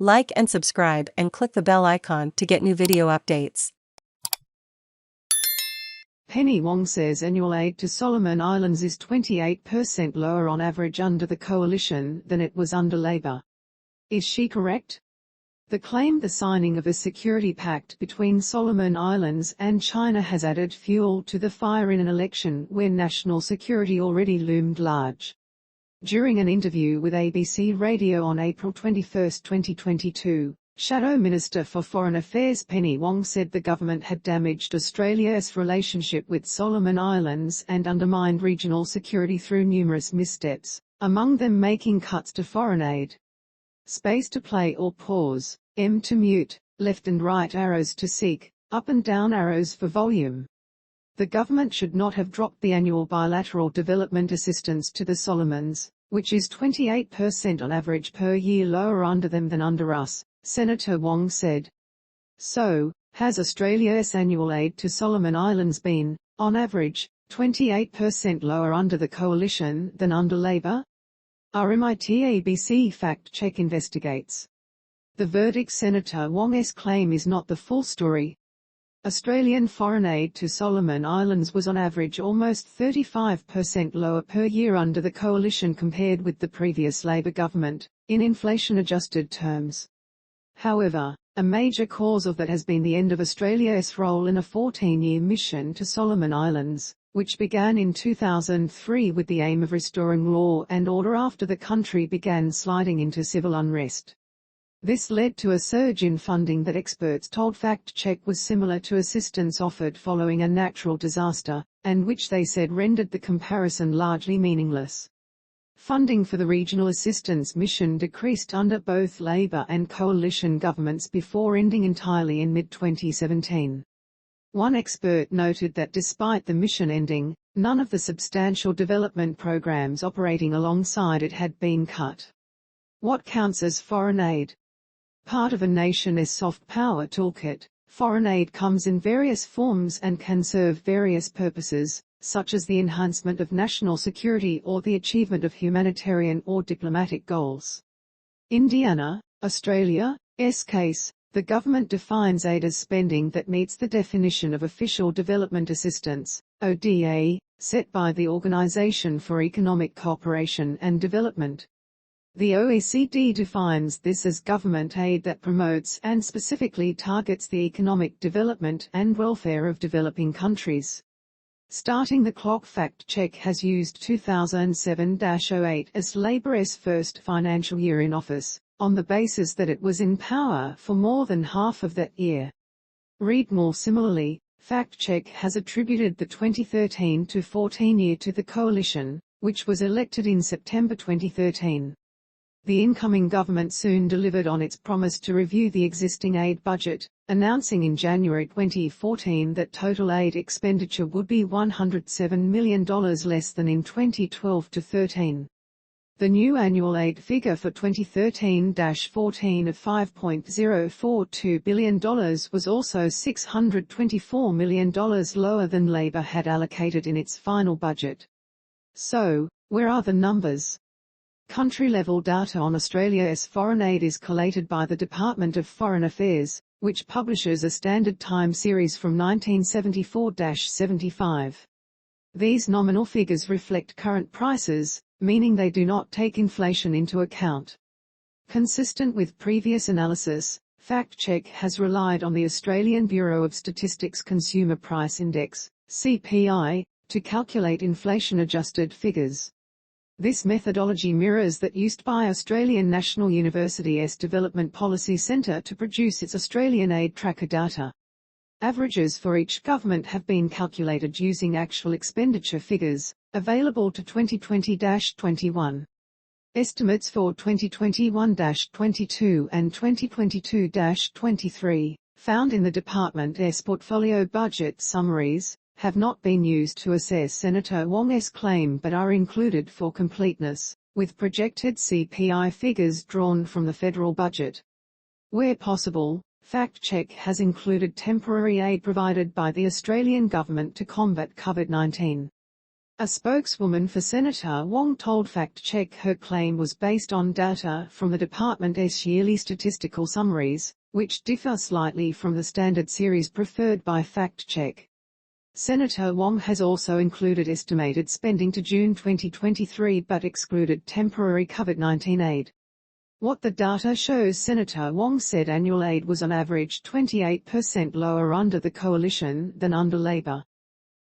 Like and subscribe and click the bell icon to get new video updates. Penny Wong says annual aid to Solomon Islands is 28% lower on average under the coalition than it was under Labour. Is she correct? The claim the signing of a security pact between Solomon Islands and China has added fuel to the fire in an election where national security already loomed large. During an interview with ABC Radio on April 21, 2022, Shadow Minister for Foreign Affairs Penny Wong said the government had damaged Australia's relationship with Solomon Islands and undermined regional security through numerous missteps, among them making cuts to foreign aid. Space to play or pause, M to mute, left and right arrows to seek, up and down arrows for volume. The government should not have dropped the annual bilateral development assistance to the Solomons, which is 28% on average per year lower under them than under us, Senator Wong said. So, has Australia's annual aid to Solomon Islands been, on average, 28% lower under the coalition than under Labour? RMIT ABC Fact Check investigates. The verdict Senator Wong's claim is not the full story. Australian foreign aid to Solomon Islands was on average almost 35% lower per year under the coalition compared with the previous Labour government, in inflation-adjusted terms. However, a major cause of that has been the end of Australia's role in a 14-year mission to Solomon Islands, which began in 2003 with the aim of restoring law and order after the country began sliding into civil unrest. This led to a surge in funding that experts told Fact Check was similar to assistance offered following a natural disaster, and which they said rendered the comparison largely meaningless. Funding for the regional assistance mission decreased under both Labour and coalition governments before ending entirely in mid-2017. One expert noted that despite the mission ending, none of the substantial development programs operating alongside it had been cut. What counts as foreign aid? Part of a nation's soft power toolkit, foreign aid comes in various forms and can serve various purposes, such as the enhancement of national security or the achievement of humanitarian or diplomatic goals. Indiana, Australia's case, the government defines aid as spending that meets the definition of official development assistance, ODA, set by the Organisation for Economic Cooperation and Development. The OECD defines this as government aid that promotes and specifically targets the economic development and welfare of developing countries. Starting the clock, Fact Check has used 2007-08 as Labour's first financial year in office, on the basis that it was in power for more than half of that year. Read more. Similarly, Fact Check has attributed the 2013-14 year to the coalition, which was elected in September 2013. The incoming government soon delivered on its promise to review the existing aid budget, announcing in January 2014 that total aid expenditure would be $107 million less than in 2012-13. The new annual aid figure for 2013-14 of $5.042 billion was also $624 million lower than Labour had allocated in its final budget. So, where are the numbers? Country-level data on Australia's foreign aid is collated by the Department of Foreign Affairs, which publishes a standard time series from 1974-75. These nominal figures reflect current prices, meaning they do not take inflation into account. Consistent with previous analysis, Fact Check has relied on the Australian Bureau of Statistics Consumer Price Index, CPI, to calculate inflation-adjusted figures. This methodology mirrors that used by Australian National University's Development Policy Centre to produce its Australian aid tracker data. Averages for each government have been calculated using actual expenditure figures, available to 2020-21. Estimates for 2021-22 and 2022-23, found in the department's portfolio budget summaries, have not been used to assess Senator Wong's claim but are included for completeness, with projected CPI figures drawn from the federal budget. Where possible, Fact Check has included temporary aid provided by the Australian government to combat COVID-19. A spokeswoman for Senator Wong told Fact Check her claim was based on data from the department's yearly statistical summaries, which differ slightly from the standard series preferred by Fact Check. Senator Wong has also included estimated spending to June 2023 but excluded temporary COVID-19 aid. What the data shows, Senator Wong said annual aid was on average 28% lower under the coalition than under Labour.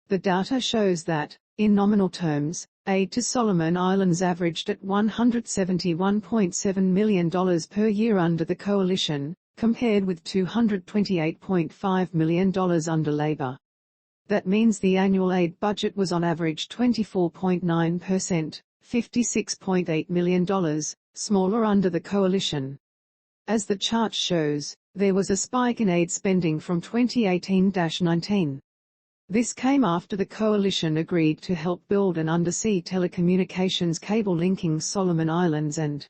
The data shows that, in nominal terms, aid to Solomon Islands averaged at $171.7 million per year under the coalition, compared with $228.5 million under Labour. That means the annual aid budget was on average 24.9%, $56.8 million, smaller under the coalition. As the chart shows, there was a spike in aid spending from 2018-19. This came after the coalition agreed to help build an undersea telecommunications cable linking Solomon Islands and